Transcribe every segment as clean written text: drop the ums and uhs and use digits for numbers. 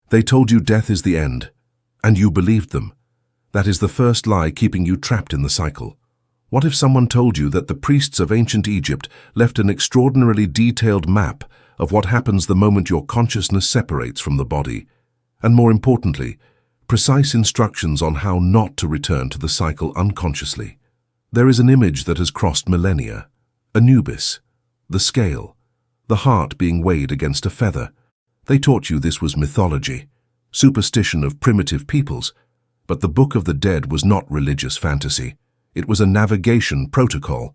They told you death is the end, and you believed them. That is the first lie keeping you trapped in the cycle. What if someone told you that the priests of ancient Egypt left an extraordinarily detailed map of what happens the moment your consciousness separates from the body, and more importantly, precise instructions on how not to return to the cycle unconsciously? There is an image that has crossed millennia: Anubis, the scale, the heart being weighed against a feather. They taught you this was mythology, superstition of primitive peoples, but the Book of the Dead was not religious fantasy. It was a navigation protocol.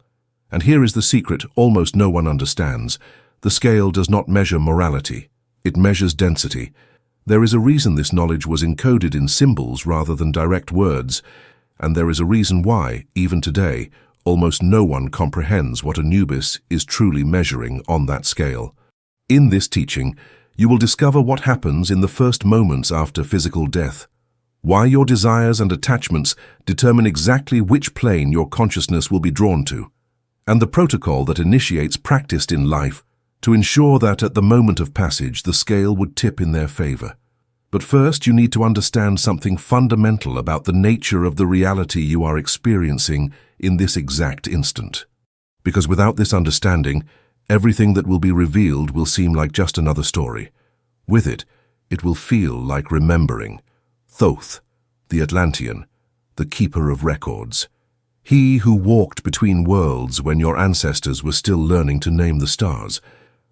And here is the secret almost no one understands. The scale does not measure morality. It measures density. There is a reason this knowledge was encoded in symbols rather than direct words, and there is a reason why, even today, almost no one comprehends what Anubis is truly measuring on that scale. In this teaching, you will discover what happens in the first moments after physical death, why your desires and attachments determine exactly which plane your consciousness will be drawn to, and the protocol that initiates practiced in life to ensure that at the moment of passage the scale would tip in their favor. But first you need to understand something fundamental about the nature of the reality you are experiencing in this exact instant. Because without this understanding, everything that will be revealed will seem like just another story. With it, it will feel like remembering. Thoth, the Atlantean, the keeper of records. He who walked between worlds when your ancestors were still learning to name the stars.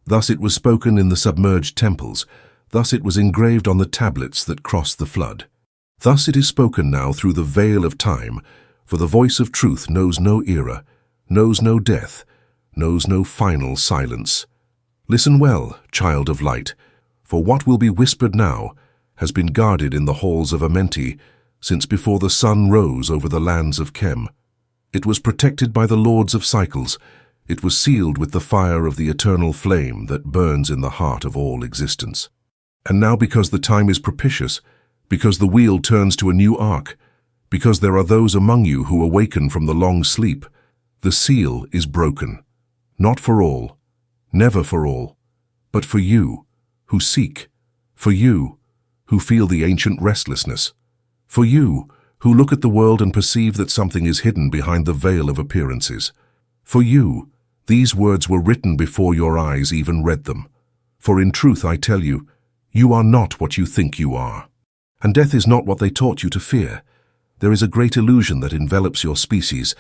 Thus it was spoken in the submerged temples. Thus it was engraved on the tablets that crossed the flood. Thus it is spoken now through the veil of time, for the voice of truth knows no era, knows no death, knows no final silence. Listen well, child of light, for what will be whispered now has been guarded in the halls of Amenti since before the sun rose over the lands of Khem. It was protected by the lords of cycles. It was sealed with the fire of the eternal flame that burns in the heart of all existence. And now, because the time is propitious, because the wheel turns to a new arc, because there are those among you who awaken from the long sleep, the seal is broken. Not for all, never for all, but for you who seek, for you who feel the ancient restlessness, for you who look at the world and perceive that something is hidden behind the veil of appearances. For you, these words were written before your eyes even read them. For in truth I tell you, you are not what you think you are. And death is not what they taught you to fear. There is a great illusion that envelops your species,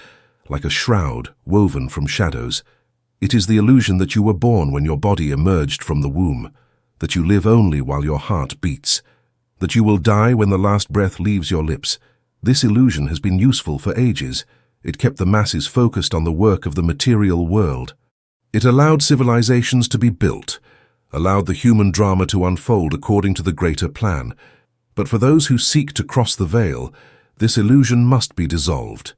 like a shroud woven from shadows. It is the illusion that you were born when your body emerged from the womb, that you live only while your heart beats, that you will die when the last breath leaves your lips. This illusion has been useful for ages. It kept the masses focused on the work of the material world. It allowed civilizations to be built, allowed the human drama to unfold according to the greater plan. But for those who seek to cross the veil, this illusion must be dissolved.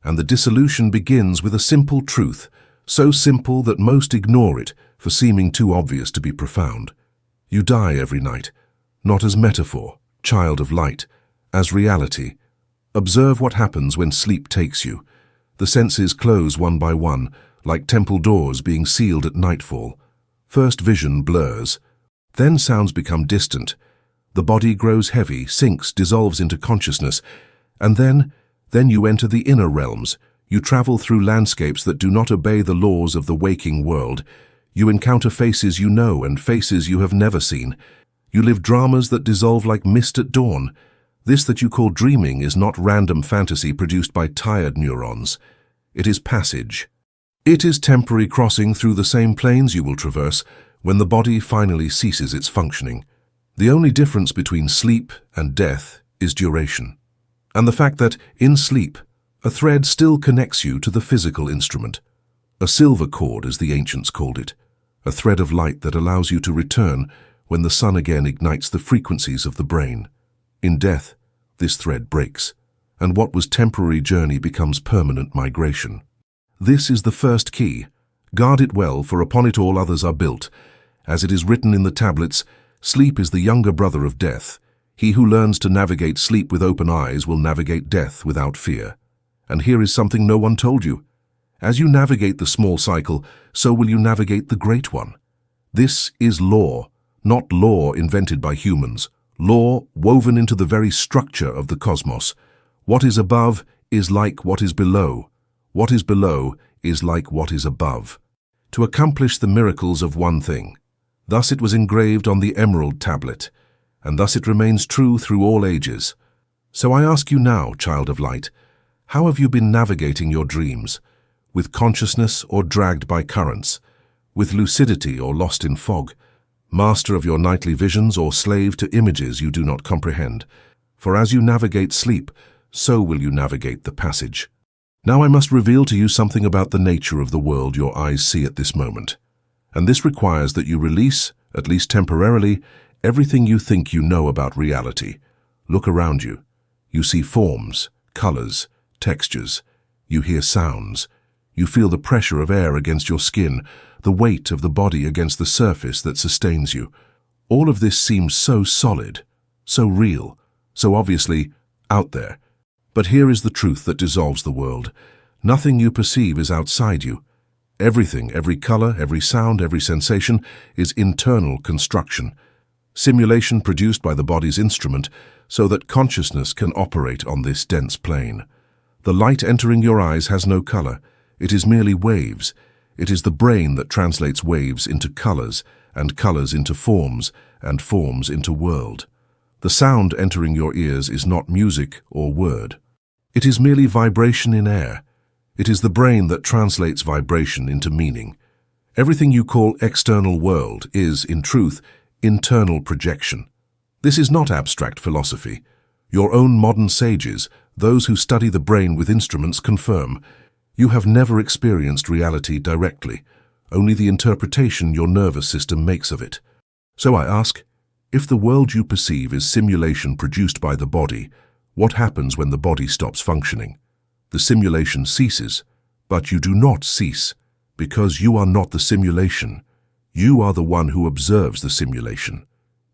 And the dissolution begins with a simple truth, so simple that most ignore it for seeming too obvious to be profound. You die every night, not as metaphor, child of light, as reality. Observe what happens when sleep takes you. The senses close one by one, like temple doors being sealed at nightfall. First vision blurs. Then sounds become distant. The body grows heavy, sinks, dissolves into consciousness. And then you enter the inner realms. You travel through landscapes that do not obey the laws of the waking world. You encounter faces you know and faces you have never seen. You live dramas that dissolve like mist at dawn. This that you call dreaming is not random fantasy produced by tired neurons. It is passage. It is temporary crossing through the same planes you will traverse when the body finally ceases its functioning. The only difference between sleep and death is duration, and the fact that, in sleep, a thread still connects you to the physical instrument. A silver cord, as the ancients called it, a thread of light that allows you to return when the sun again ignites the frequencies of the brain. In death, this thread breaks, and what was temporary journey becomes permanent migration. This is the first key. Guard it well, for upon it all others are built. As it is written in the tablets, sleep is the younger brother of death. He who learns to navigate sleep with open eyes will navigate death without fear. And here is something no one told you. As you navigate the small cycle, so will you navigate the great one. This is law, not law invented by humans, law woven into the very structure of the cosmos. What is above is like what is below. What is below is like what is above. To accomplish the miracles of one thing. Thus it was engraved on the emerald tablet, and thus it remains true through all ages. So I ask you now, child of light, how have you been navigating your dreams? With consciousness or dragged by currents? With lucidity or lost in fog? Master of your nightly visions or slave to images you do not comprehend? For as you navigate sleep, so will you navigate the passage. Now I must reveal to you something about the nature of the world your eyes see at this moment. And this requires that you release, at least temporarily, everything you think you know about reality. Look around you. You see forms, colors, textures. You hear sounds. You feel the pressure of air against your skin, the weight of the body against the surface that sustains you. All of this seems so solid, so real, so obviously out there. But here is the truth that dissolves the world. Nothing you perceive is outside you. Everything, every color, every sound, every sensation is internal construction. Simulation produced by the body's instrument so that consciousness can operate on this dense plane. The light entering your eyes has no color. It is merely waves. It is the brain that translates waves into colors, and colors into forms, and forms into world. The sound entering your ears is not music or word. It is merely vibration in air. It is the brain that translates vibration into meaning. Everything you call external world is, in truth, internal projection. This is not abstract philosophy. Your own modern sages, those who study the brain with instruments, confirm. You have never experienced reality directly, only the interpretation your nervous system makes of it. So I ask, if the world you perceive is simulation produced by the body, what happens when the body stops functioning? The simulation ceases, but you do not cease, because you are not the simulation. You are the one who observes the simulation.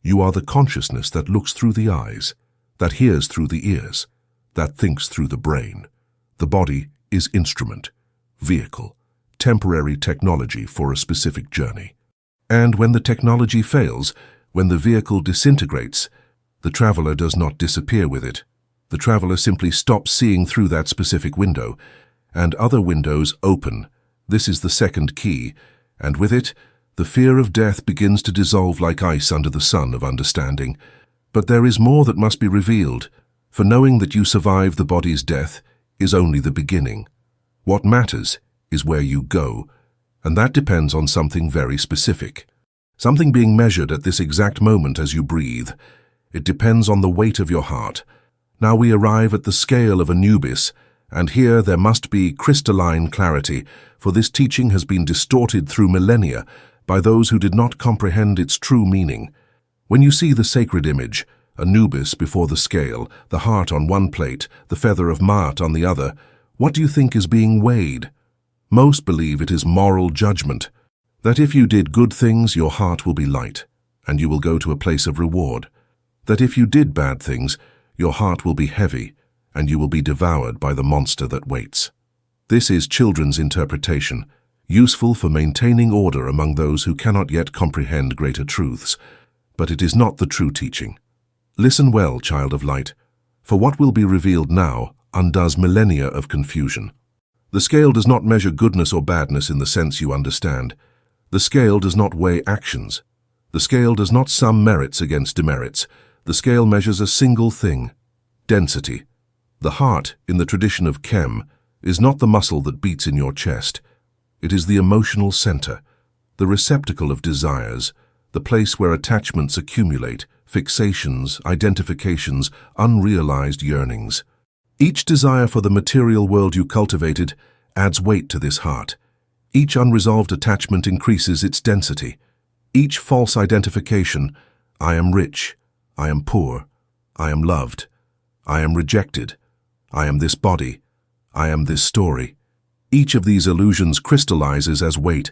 You are the consciousness that looks through the eyes, that hears through the ears, that thinks through the brain. The body is instrument, vehicle, temporary technology for a specific journey. And when the technology fails, when the vehicle disintegrates, the traveler does not disappear with it. The traveler simply stops seeing through that specific window, and other windows open. This is the second key, and with it, the fear of death begins to dissolve like ice under the sun of understanding. But there is more that must be revealed, for knowing that you survive the body's death is only the beginning. What matters is where you go, and that depends on something very specific. Something being measured at this exact moment as you breathe. It depends on the weight of your heart. Now we arrive at the scale of Anubis, and here there must be crystalline clarity, for this teaching has been distorted through millennia by those who did not comprehend its true meaning. When you see the sacred image, Anubis before the scale, the heart on one plate, the feather of Ma'at on the other, what do you think is being weighed? Most believe it is moral judgment, that if you did good things, your heart will be light, and you will go to a place of reward. That if you did bad things, your heart will be heavy, and you will be devoured by the monster that waits. This is children's interpretation, useful for maintaining order among those who cannot yet comprehend greater truths, but it is not the true teaching. Listen well, child of light, for what will be revealed now undoes millennia of confusion. The scale does not measure goodness or badness in the sense you understand. The scale does not weigh actions. The scale does not sum merits against demerits. The scale measures a single thing, density. The heart, in the tradition of Khem, is not the muscle that beats in your chest. It is the emotional center, the receptacle of desires, the place where attachments accumulate, fixations, identifications, unrealized yearnings. Each desire for the material world you cultivated adds weight to this heart. Each unresolved attachment increases its density. Each false identification, I am rich, I am poor, I am loved, I am rejected, I am this body, I am this story. Each of these illusions crystallizes as weight,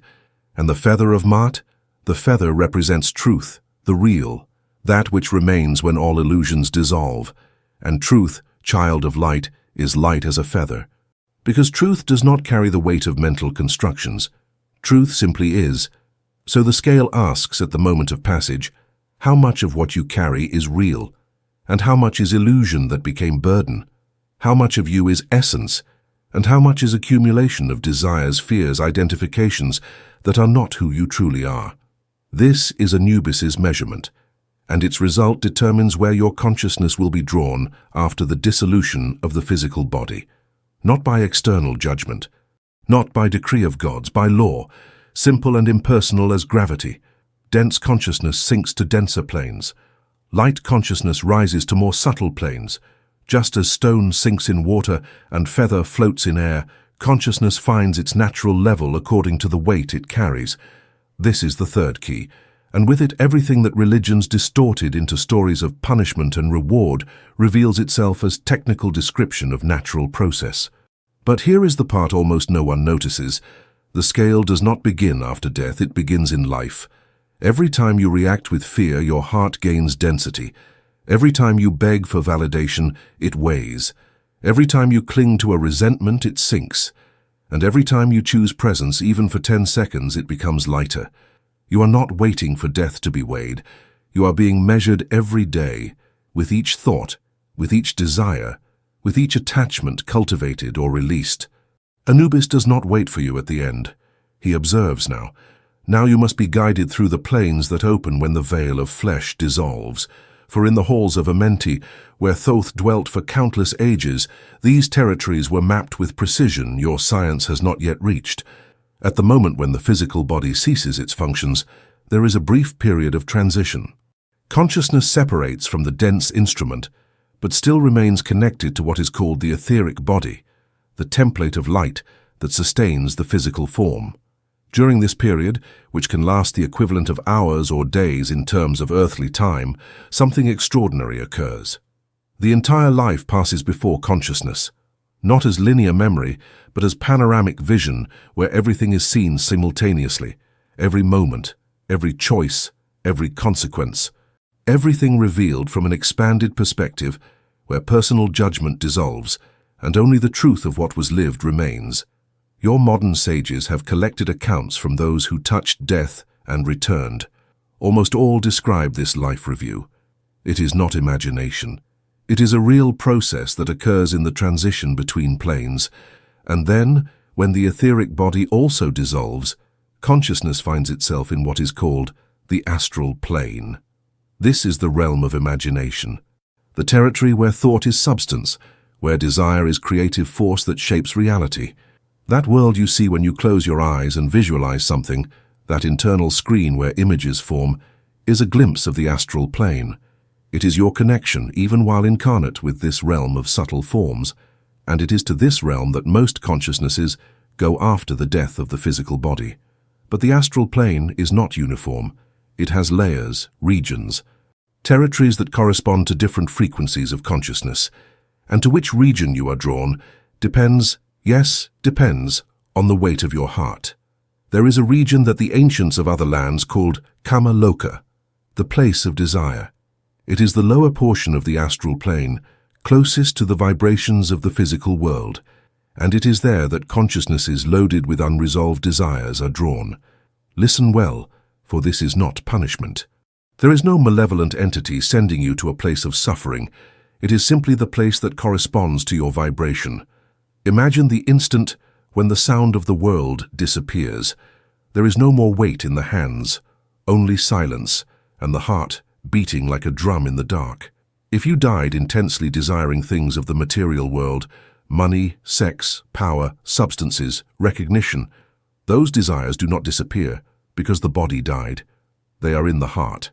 and the feather of Ma'at, the feather represents truth, the real, that which remains when all illusions dissolve, and truth, child of light, is light as a feather. Because truth does not carry the weight of mental constructions. Truth simply is. So the scale asks at the moment of passage, How much of what you carry is real, and how much is illusion that became burden? How much of you is essence, and how much is accumulation of desires, fears, identifications that are not who you truly are? This is Anubis's measurement, and its result determines where your consciousness will be drawn after the dissolution of the physical body. Not by external judgment, not by decree of gods, by law, simple and impersonal as gravity. Dense consciousness sinks to denser planes. Light consciousness rises to more subtle planes. Just as stone sinks in water and feather floats in air, consciousness finds its natural level according to the weight it carries. This is the third key, and with it everything that religions distorted into stories of punishment and reward reveals itself as technical description of natural process. But here is the part almost no one notices. The scale does not begin after death, it begins in life. Every time you react with fear, your heart gains density. Every time you beg for validation, it weighs. Every time you cling to a resentment, it sinks. And every time you choose presence, even for 10 seconds, it becomes lighter. You are not waiting for death to be weighed. You are being measured every day, with each thought, with each desire, with each attachment cultivated or released. Anubis does not wait for you at the end. He observes now. Now you must be guided through the planes that open when the veil of flesh dissolves. For in the halls of Amenti, where Thoth dwelt for countless ages, these territories were mapped with precision your science has not yet reached. At the moment when the physical body ceases its functions, there is a brief period of transition. Consciousness separates from the dense instrument, but still remains connected to what is called the etheric body, the template of light that sustains the physical form. During this period, which can last the equivalent of hours or days in terms of earthly time, something extraordinary occurs. The entire life passes before consciousness, not as linear memory, but as panoramic vision where everything is seen simultaneously, every moment, every choice, every consequence, everything revealed from an expanded perspective where personal judgment dissolves and only the truth of what was lived remains. Your modern sages have collected accounts from those who touched death and returned. Almost all describe this life review. It is not imagination. It is a real process that occurs in the transition between planes. And then, when the etheric body also dissolves, consciousness finds itself in what is called the astral plane. This is the realm of imagination, the territory where thought is substance, where desire is creative force that shapes reality. That world you see when you close your eyes and visualize something, that internal screen where images form, is a glimpse of the astral plane. It is your connection, even while incarnate, with this realm of subtle forms, and it is to this realm that most consciousnesses go after the death of the physical body. But the astral plane is not uniform. It has layers, regions, territories that correspond to different frequencies of consciousness, and to which region you are drawn depends on the weight of your heart. There is a region that the ancients of other lands called Kama Loca, the place of desire. It is the lower portion of the astral plane, closest to the vibrations of the physical world, and it is there that consciousnesses loaded with unresolved desires are drawn. Listen well, for this is not punishment. There is no malevolent entity sending you to a place of suffering. It is simply the place that corresponds to your vibration. Imagine the instant when the sound of the world disappears. There is no more weight in the hands, only silence, and the heart beating like a drum in the dark. If you died intensely desiring things of the material world, money, sex, power, substances, recognition, those desires do not disappear because the body died. They are in the heart,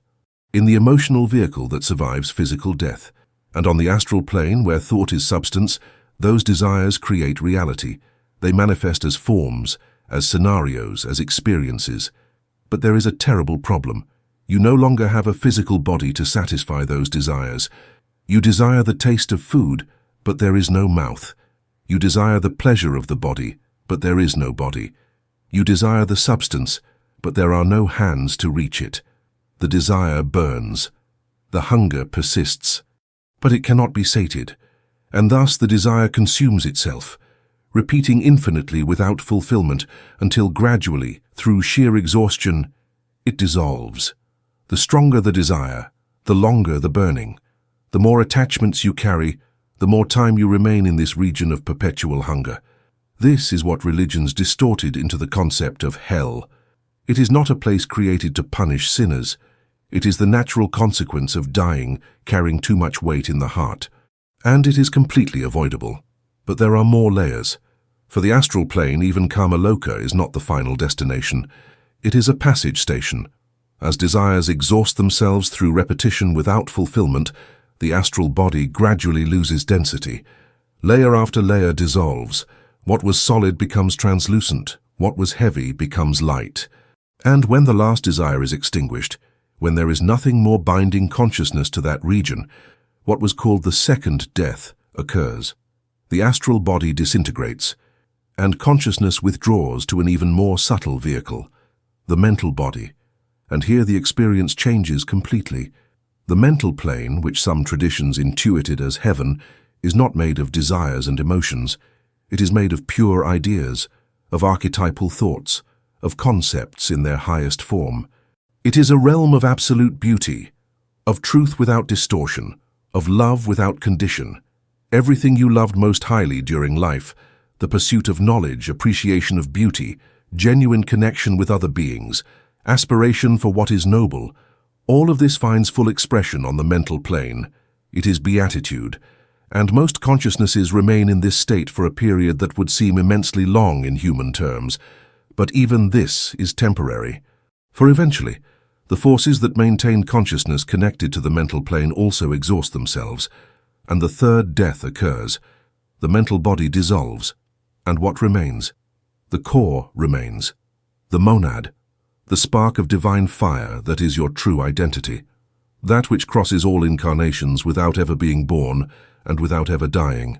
in the emotional vehicle that survives physical death. And on the astral plane, where thought is substance, those desires create reality. They manifest as forms, as scenarios, as experiences. But there is a terrible problem. You no longer have a physical body to satisfy those desires. You desire the taste of food, but there is no mouth. You desire the pleasure of the body, but there is no body. You desire the substance, but there are no hands to reach it. The desire burns. The hunger persists. But it cannot be sated, and thus the desire consumes itself, repeating infinitely without fulfillment until gradually, through sheer exhaustion, it dissolves. The stronger the desire, the longer the burning. The more attachments you carry, the more time you remain in this region of perpetual hunger. This is what religions distorted into the concept of hell. It is not a place created to punish sinners. It is the natural consequence of dying, carrying too much weight in the heart. And it is completely avoidable. But there are more layers. For the astral plane, even Kama Loca is not the final destination. It is a passage station. As desires exhaust themselves through repetition without fulfillment, the astral body gradually loses density. Layer after layer dissolves. What was solid becomes translucent. What was heavy becomes light. And when the last desire is extinguished, when there is nothing more binding consciousness to that region, what was called the second death occurs. The astral body disintegrates, and consciousness withdraws to an even more subtle vehicle, the mental body. And here the experience changes completely. The mental plane, which some traditions intuited as heaven, is not made of desires and emotions. It is made of pure ideas, of archetypal thoughts, of concepts in their highest form. It is a realm of absolute beauty, of truth without distortion, of love without condition. Everything you loved most highly during life, the pursuit of knowledge, appreciation of beauty, genuine connection with other beings, aspiration for what is noble, all of this finds full expression on the mental plane. It is beatitude, and most consciousnesses remain in this state for a period that would seem immensely long in human terms. But even this is temporary. For eventually, the forces that maintain consciousness connected to the mental plane also exhaust themselves, and the third death occurs. The mental body dissolves, and what remains? The core remains, the monad, the spark of divine fire that is your true identity, that which crosses all incarnations without ever being born and without ever dying.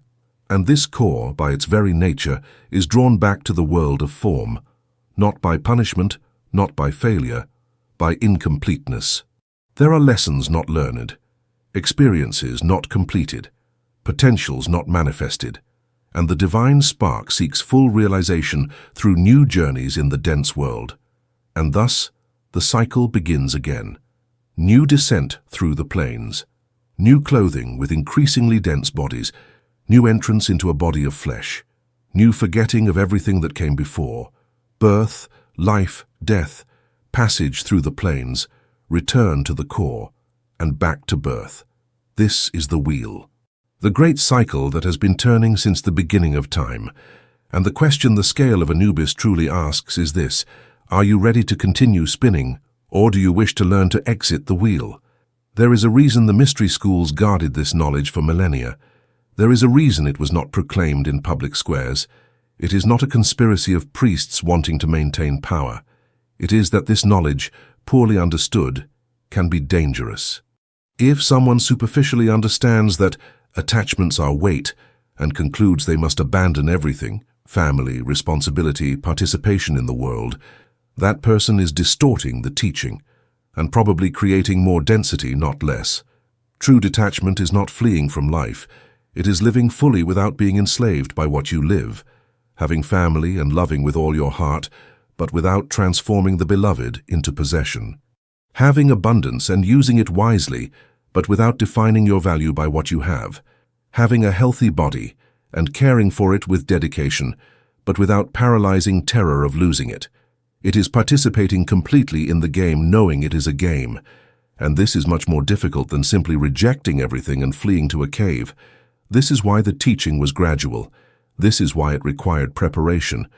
And this core, by its very nature, is drawn back to the world of form, not by punishment, not by failure, by incompleteness. There are lessons not learned, experiences not completed, potentials not manifested, and the divine spark seeks full realization through new journeys in the dense world. And thus, the cycle begins again. New descent through the planes, new clothing with increasingly dense bodies, new entrance into a body of flesh, new forgetting of everything that came before, birth, life, death, passage through the planes, return to the core, and back to birth. This is the wheel. The great cycle that has been turning since the beginning of time. And the question the scale of Anubis truly asks is this: are you ready to continue spinning, or do you wish to learn to exit the wheel? There is a reason the mystery schools guarded this knowledge for millennia. There is a reason it was not proclaimed in public squares. It is not a conspiracy of priests wanting to maintain power. It is that this knowledge, poorly understood, can be dangerous. If someone superficially understands that attachments are weight and concludes they must abandon everything, family, responsibility, participation in the world, that person is distorting the teaching and probably creating more density, not less. True detachment is not fleeing from life. It is living fully without being enslaved by what you live, having family and loving with all your heart, but without transforming the beloved into possession. Having abundance and using it wisely, but without defining your value by what you have. Having a healthy body and caring for it with dedication, but without paralyzing terror of losing it. It is participating completely in the game, knowing it is a game. And this is much more difficult than simply rejecting everything and fleeing to a cave. This is why the teaching was gradual. This is why it required preparation.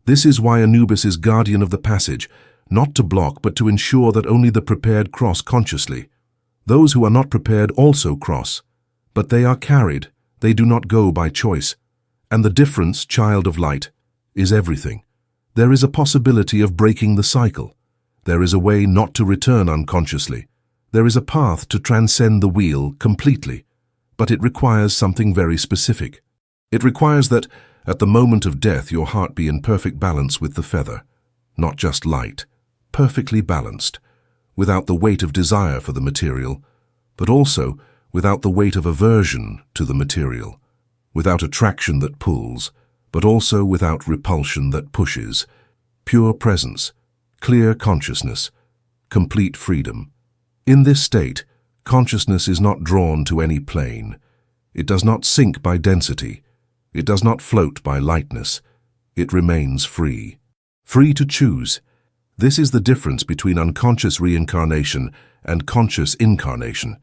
This is why Anubis is guardian of the passage, not to block but to ensure that only the prepared cross consciously. Those who are not prepared also cross, but they are carried, they do not go by choice. And the difference, child of light, is everything. There is a possibility of breaking the cycle. There is a way not to return unconsciously. There is a path to transcend the wheel completely, but it requires something very specific. It requires that, at the moment of death, your heart be in perfect balance with the feather, not just light, perfectly balanced, without the weight of desire for the material, but also without the weight of aversion to the material, without attraction that pulls, but also without repulsion that pushes, pure presence, clear consciousness, complete freedom. In this state, consciousness is not drawn to any plane. It does not sink by density. It does not float by lightness. It remains free. Free to choose. This is the difference between unconscious reincarnation and conscious incarnation.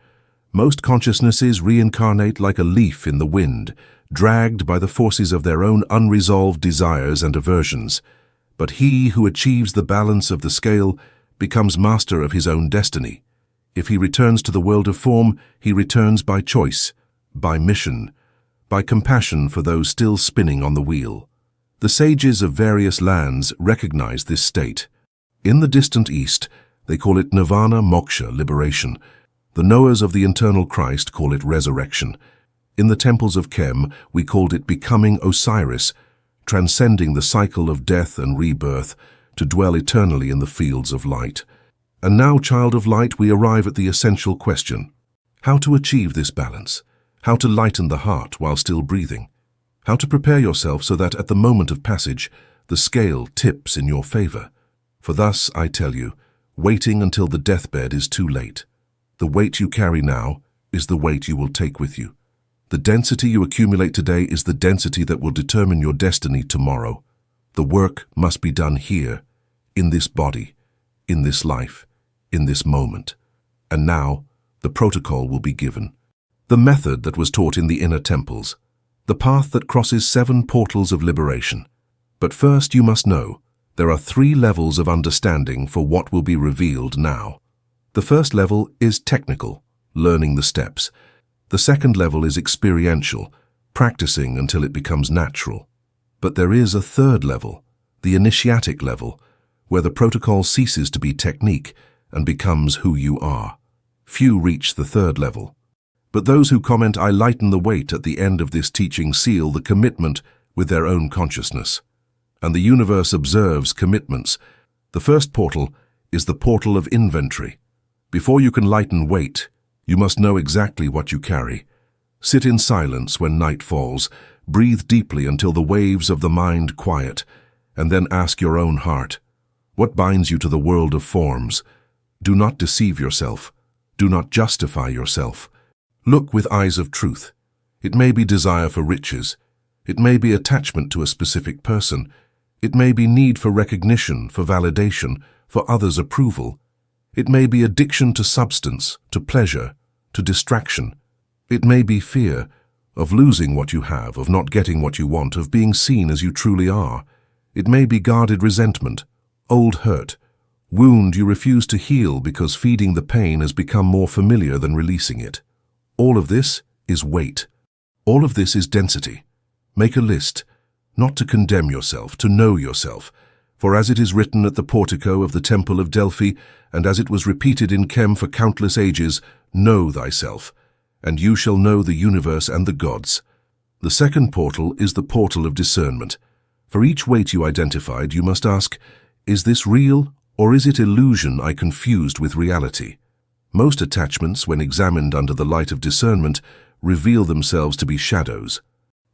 Most consciousnesses reincarnate like a leaf in the wind, dragged by the forces of their own unresolved desires and aversions. But he who achieves the balance of the scale becomes master of his own destiny. If he returns to the world of form, he returns by choice, by mission, by compassion for those still spinning on the wheel. The sages of various lands recognize this state. In the distant East, they call it nirvana, moksha, liberation. The knowers of the eternal Christ call it resurrection. In the temples of Khem, we called it becoming Osiris, transcending the cycle of death and rebirth to dwell eternally in the fields of light. And now, child of light, we arrive at the essential question. How to achieve this balance? How to lighten the heart while still breathing? How to prepare yourself so that at the moment of passage, the scale tips in your favor? For thus, I tell you, waiting until the deathbed is too late. The weight you carry now is the weight you will take with you. The density you accumulate today is the density that will determine your destiny tomorrow. The work must be done here, in this body, in this life, in this moment. And now, the protocol will be given. The method that was taught in the inner temples. The path that crosses 7 portals of liberation. But first you must know, there are 3 levels of understanding for what will be revealed now. The first level is technical, learning the steps. The second level is experiential, practicing until it becomes natural. But there is a third level, the initiatic level, where the protocol ceases to be technique and becomes who you are. Few reach the third level. But those who comment "I lighten the weight" at the end of this teaching seal the commitment with their own consciousness. And the universe observes commitments. The first portal is the portal of inventory. Before you can lighten weight, you must know exactly what you carry. Sit in silence when night falls, breathe deeply until the waves of the mind quiet, and then ask your own heart, what binds you to the world of forms? Do not deceive yourself. Do not justify yourself. Look with eyes of truth. It may be desire for riches. It may be attachment to a specific person. It may be need for recognition, for validation, for others' approval. It may be addiction to substance, to pleasure, to distraction. It may be fear of losing what you have, of not getting what you want, of being seen as you truly are. It may be guarded resentment, old hurt, wound you refuse to heal because feeding the pain has become more familiar than releasing it. All of this is weight. All of this is density. Make a list, not to condemn yourself, to know yourself. For as it is written at the portico of the Temple of Delphi, and as it was repeated in Khem for countless ages, know thyself, and you shall know the universe and the gods. The second portal is the portal of discernment. For each weight you identified, you must ask, is this real, or is it illusion I confused with reality? Most attachments, when examined under the light of discernment, reveal themselves to be shadows.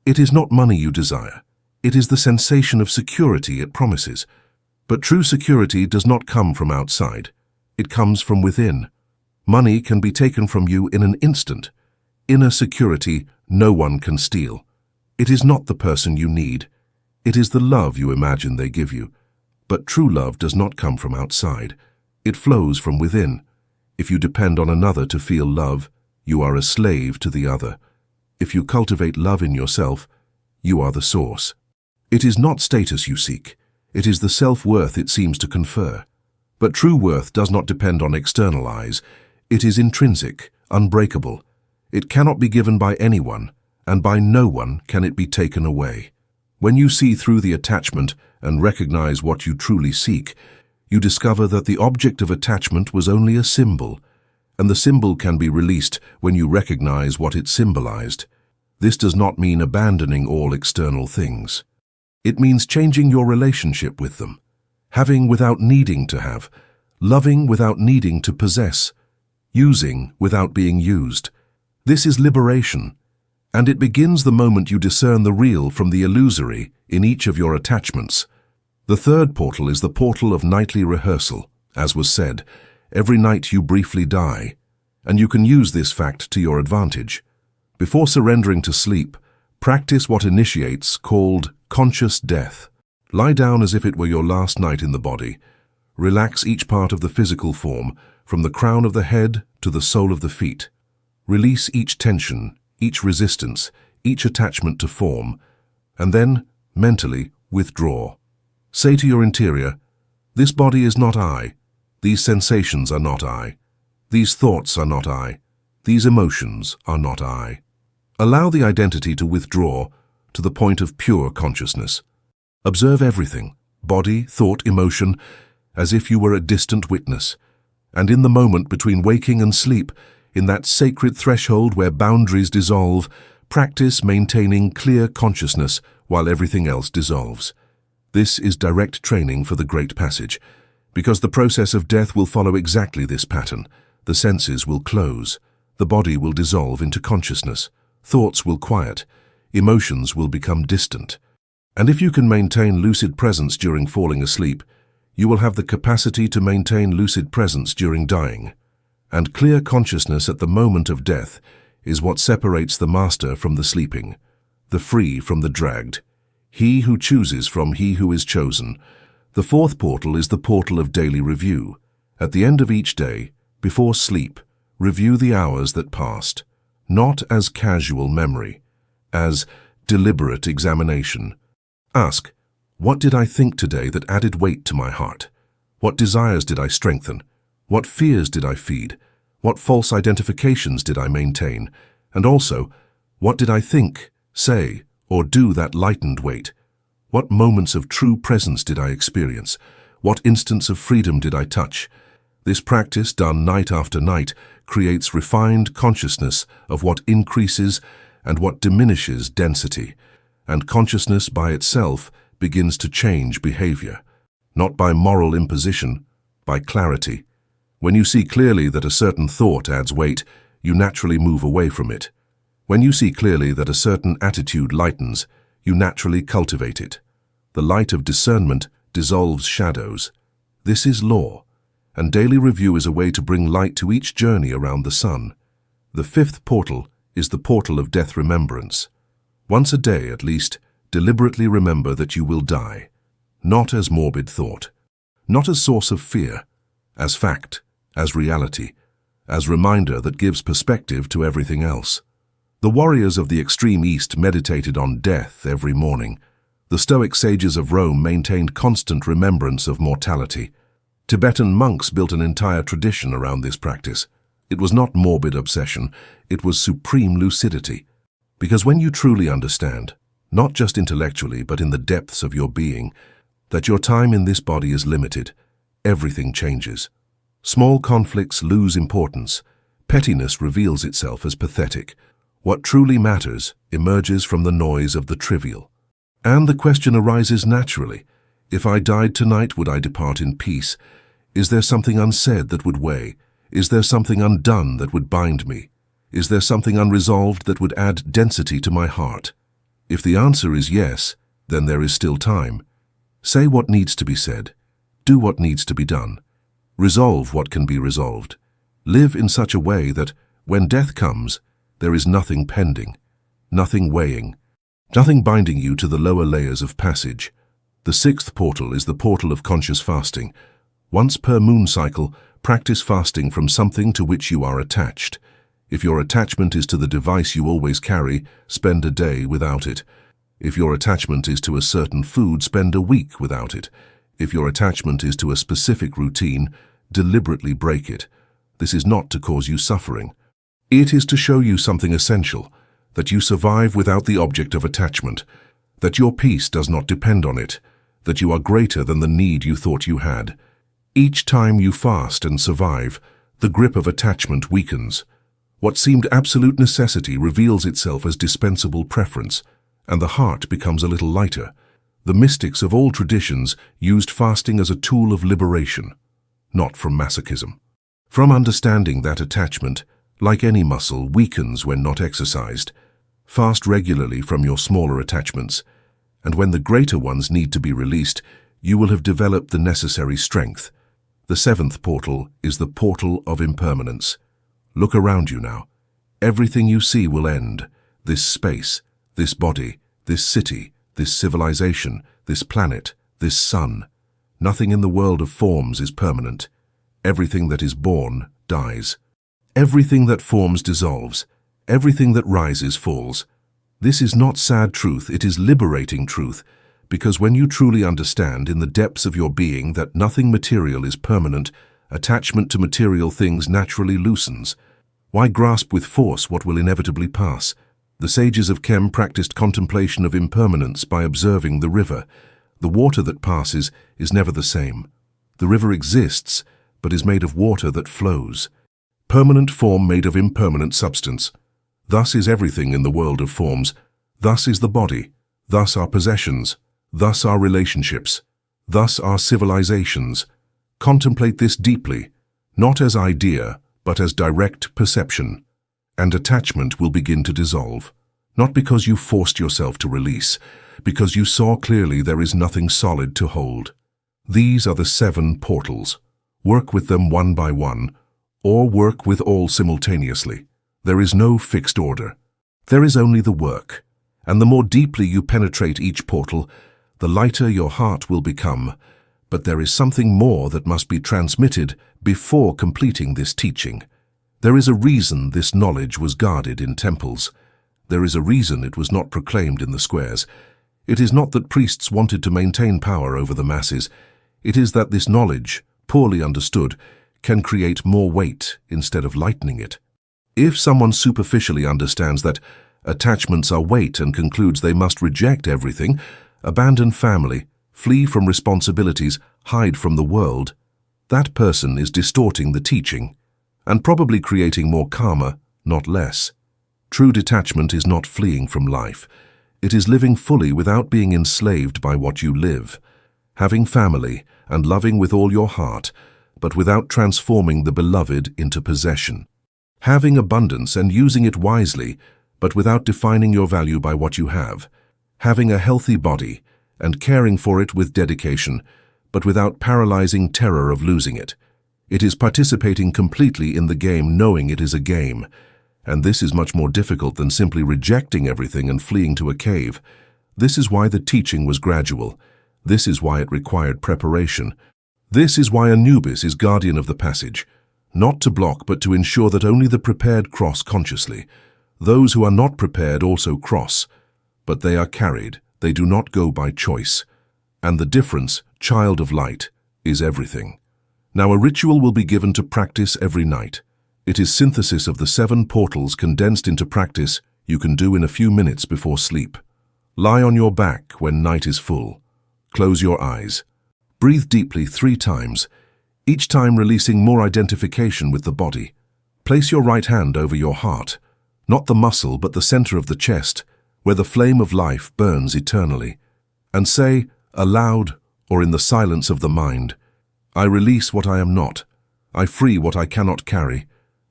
It is not money you desire. It is the sensation of security it promises. But true security does not come from outside. It comes from within. Money can be taken from you in an instant. Inner security no one can steal. It is not the person you need. It is the love you imagine they give you. But true love does not come from outside. It flows from within. If you depend on another to feel love, you are a slave to the other. If you cultivate love in yourself, you are the source. It is not status you seek. It is the self-worth it seems to confer. But true worth does not depend on external eyes. It is intrinsic, unbreakable. It cannot be given by anyone, and by no one can it be taken away. When you see through the attachment and recognize what you truly seek, you discover that the object of attachment was only a symbol, and the symbol can be released when you recognize what it symbolized. This does not mean abandoning all external things. It means changing your relationship with them, having without needing to have, loving without needing to possess, using without being used. This is liberation, and it begins the moment you discern the real from the illusory in each of your attachments. The third portal is the portal of nightly rehearsal. As was said, Every night you briefly die, and you can use this fact to your advantage. Before surrendering to sleep, practice what initiates called conscious death. Lie down as if it were your last night in the body. Relax each part of the physical form, from the crown of the head to the sole of the feet. Release each tension, each resistance, each attachment to form, and then, mentally, withdraw. Say to your interior, "This body is not I. These sensations are not I. These thoughts are not I. These emotions are not I." Allow the identity to withdraw to the point of pure consciousness. Observe everything, body, thought, emotion, as if you were a distant witness. And in the moment between waking and sleep, in that sacred threshold where boundaries dissolve, practice maintaining clear consciousness while everything else dissolves. This is direct training for the Great Passage, because the process of death will follow exactly this pattern. The senses will close, the body will dissolve into consciousness, thoughts will quiet, emotions will become distant. And if you can maintain lucid presence during falling asleep, you will have the capacity to maintain lucid presence during dying. And clear consciousness at the moment of death is what separates the master from the sleeping, the free from the dragged, he who chooses from he who is chosen. The fourth portal is the portal of daily review. At the end of each day, before sleep, review the hours that passed, not as casual memory, as deliberate examination. Ask, what did I think today that added weight to my heart? What desires did I strengthen? What fears did I feed? What false identifications did I maintain? And also, what did I think, say, or do that lightened weight? What moments of true presence did I experience? What instants of freedom did I touch? This practice, done night after night, creates refined consciousness of what increases and what diminishes density, and consciousness by itself begins to change behavior, not by moral imposition, by clarity. When you see clearly that a certain thought adds weight, you naturally move away from it. When you see clearly that a certain attitude lightens, you naturally cultivate it. The light of discernment dissolves shadows. This is law, and daily review is a way to bring light to each journey around the sun. The fifth portal is the portal of death remembrance. Once a day, at least, deliberately remember that you will die, not as morbid thought, not as source of fear, as fact, as reality, as reminder that gives perspective to everything else. The warriors of the extreme East meditated on death every morning. The Stoic sages of Rome maintained constant remembrance of mortality. Tibetan monks built an entire tradition around this practice. It was not morbid obsession, it was supreme lucidity. Because when you truly understand, not just intellectually but in the depths of your being, that your time in this body is limited, everything changes. Small conflicts lose importance. Pettiness reveals itself as pathetic. What truly matters emerges from the noise of the trivial. And the question arises naturally. If I died tonight, would I depart in peace? Is there something unsaid that would weigh? Is there something undone that would bind me? Is there something unresolved that would add density to my heart? If the answer is yes, then there is still time. Say what needs to be said. Do what needs to be done. Resolve what can be resolved. Live in such a way that, when death comes, there is nothing pending, nothing weighing, nothing binding you to the lower layers of passage. The sixth portal is the portal of conscious fasting. Once per moon cycle, practice fasting from something to which you are attached. If your attachment is to the device you always carry, spend a day without it. If your attachment is to a certain food, spend a week without it. If your attachment is to a specific routine, deliberately break it. This is not to cause you suffering. It is to show you something essential, that you survive without the object of attachment, that your peace does not depend on it, that you are greater than the need you thought you had. Each time you fast and survive, the grip of attachment weakens. What seemed absolute necessity reveals itself as dispensable preference, and the heart becomes a little lighter. The mystics of all traditions used fasting as a tool of liberation, not from masochism. From understanding that attachment, like any muscle, weakens when not exercised. Fast regularly from your smaller attachments, and when the greater ones need to be released, you will have developed the necessary strength. The seventh portal is the portal of impermanence. Look around you now. Everything you see will end. This space, this body, this city, this civilization, this planet, this sun. Nothing in the world of forms is permanent. Everything that is born dies. Everything that forms dissolves. Everything that rises falls. This is not sad truth, it is liberating truth, because when you truly understand in the depths of your being that nothing material is permanent, attachment to material things naturally loosens. Why grasp with force what will inevitably pass? The sages of Khem practiced contemplation of impermanence by observing the river. The water that passes is never the same. The river exists, but is made of water that flows. Permanent form made of impermanent substance. Thus is everything in the world of forms. Thus is the body. Thus are possessions. Thus are relationships. Thus are civilizations. Contemplate this deeply, not as idea, but as direct perception. And attachment will begin to dissolve. Not because you forced yourself to release, because you saw clearly there is nothing solid to hold. These are the 7 portals. Work with them one by one, or work with all simultaneously. There is no fixed order. There is only the work. And the more deeply you penetrate each portal, the lighter your heart will become. But there is something more that must be transmitted before completing this teaching. There is a reason this knowledge was guarded in temples. There is a reason it was not proclaimed in the squares. It is not that priests wanted to maintain power over the masses. It is that this knowledge, poorly understood, can create more weight instead of lightening it. If someone superficially understands that attachments are weight and concludes they must reject everything, abandon family, flee from responsibilities, hide from the world, that person is distorting the teaching and probably creating more karma, not less. True detachment is not fleeing from life. It is living fully without being enslaved by what you live, having family and loving with all your heart, but without transforming the beloved into possession. Having abundance and using it wisely, but without defining your value by what you have. Having a healthy body and caring for it with dedication, but without paralyzing terror of losing it. It is participating completely in the game knowing it is a game. And this is much more difficult than simply rejecting everything and fleeing to a cave. This is why the teaching was gradual. This is why it required preparation. This is why Anubis is guardian of the passage. Not to block, but to ensure that only the prepared cross consciously. Those who are not prepared also cross, but they are carried. They do not go by choice. And the difference, child of light, is everything. Now a ritual will be given to practice every night. It is synthesis of the 7 portals condensed into practice you can do in a few minutes before sleep. Lie on your back when night is full. Close your eyes. Breathe deeply 3 times, each time releasing more identification with the body. Place your right hand over your heart, not the muscle but the center of the chest, where the flame of life burns eternally, and say, aloud or in the silence of the mind, I release what I am not. I free what I cannot carry.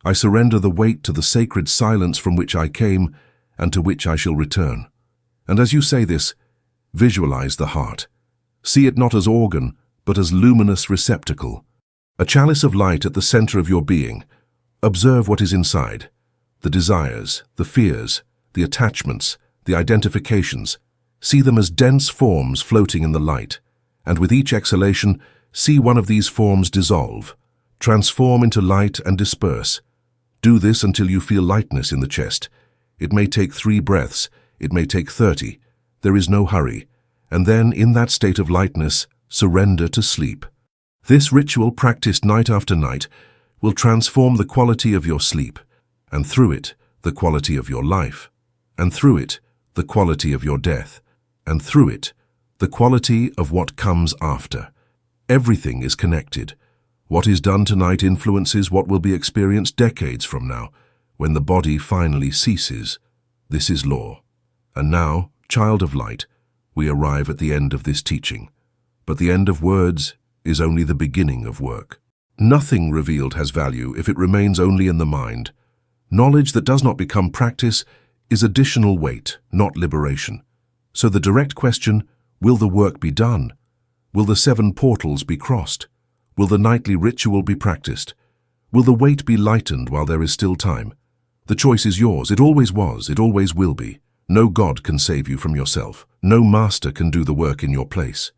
I surrender the weight to the sacred silence from which I came and to which I shall return. And as you say this, visualize the heart. See it not as organ, but as luminous receptacle. A chalice of light at the center of your being. Observe what is inside. The desires, the fears, the attachments, the identifications. See them as dense forms floating in the light. And with each exhalation, see one of these forms dissolve, transform into light and disperse. Do this until you feel lightness in the chest. It may take 3 breaths, it may take 30. There is no hurry. And then, in that state of lightness, surrender to sleep. This ritual practiced night after night will transform the quality of your sleep, and through it, the quality of your life, and through it, the quality of your death, and through it, the quality of what comes after. Everything is connected. What is done tonight influences what will be experienced decades from now, when the body finally ceases. This is law. And now, child of light, we arrive at the end of this teaching. But the end of words is only the beginning of work. Nothing revealed has value if it remains only in the mind. Knowledge that does not become practice is additional weight, not liberation. So the direct question, will the work be done? Will the 7 portals be crossed? Will the nightly ritual be practiced? Will the weight be lightened while there is still time? The choice is yours. It always was. It always will be. No God can save you from yourself. No master can do the work in your place.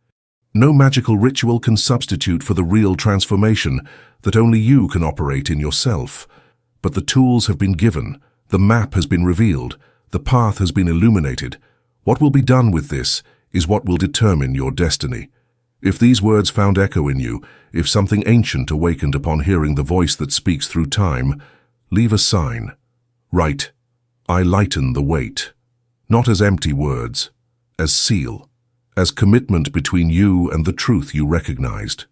No magical ritual can substitute for the real transformation that only you can operate in yourself. But the tools have been given. The map has been revealed. The path has been illuminated. What will be done with this is what will determine your destiny. If these words found echo in you, if something ancient awakened upon hearing the voice that speaks through time, leave a sign. Write, "I lighten the weight," not as empty words, as seal, as commitment between you and the truth you recognized.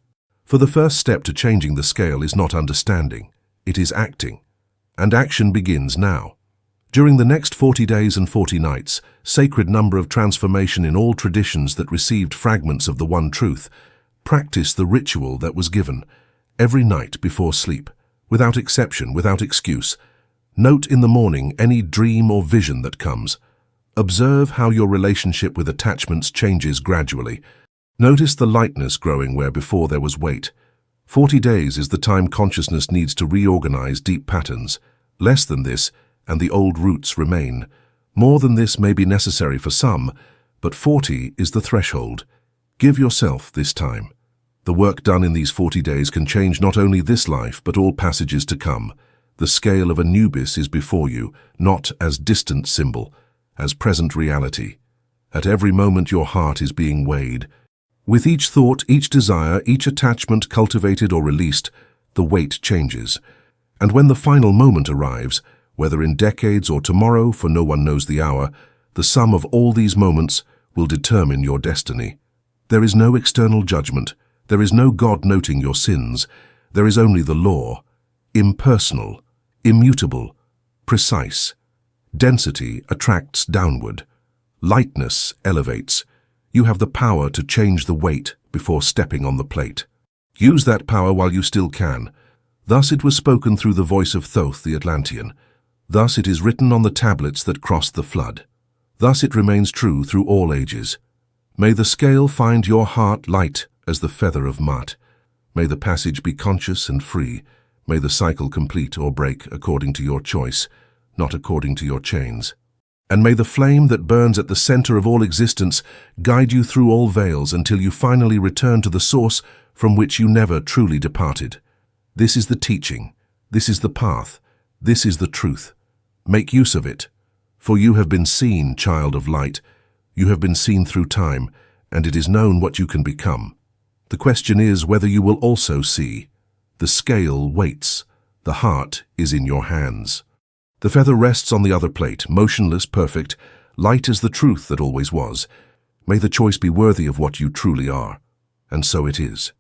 For the first step to changing the scale is not understanding, it is acting. And action begins now. During the next 40 days and 40 nights, sacred number of transformation in all traditions that received fragments of the one truth, practice the ritual that was given, every night before sleep, without exception, without excuse. Note in the morning any dream or vision that comes. Observe how your relationship with attachments changes gradually. Notice the lightness growing where before there was weight. 40 days is the time consciousness needs to reorganize deep patterns. Less than this, and the old roots remain. More than this may be necessary for some, but 40 is the threshold. Give yourself this time. The work done in these 40 days can change not only this life, but all passages to come. The scale of Anubis is before you, not as distant symbol, as present reality. At every moment your heart is being weighed. With each thought, each desire, each attachment cultivated or released, the weight changes. And when the final moment arrives, whether in decades or tomorrow, for no one knows the hour, the sum of all these moments will determine your destiny. There is no external judgment. There is no God noting your sins. There is only the law, impersonal, immutable, precise. Density attracts downward. Lightness elevates. You have the power to change the weight before stepping on the plate. Use that power while you still can. Thus it was spoken through the voice of Thoth the Atlantean. Thus it is written on the tablets that crossed the flood. Thus it remains true through all ages. May the scale find your heart light as the feather of Mat. May the passage be conscious and free. May the cycle complete or break according to your choice, not according to your chains. And may the flame that burns at the center of all existence guide you through all veils until you finally return to the source from which you never truly departed. This is the teaching. This is the path. This is the truth. Make use of it. For you have been seen, child of light. You have been seen through time, and it is known what you can become. The question is whether you will also see. The scale waits. The heart is in your hands. The feather rests on the other plate, motionless, perfect, light as the truth that always was. May the choice be worthy of what you truly are. And so it is.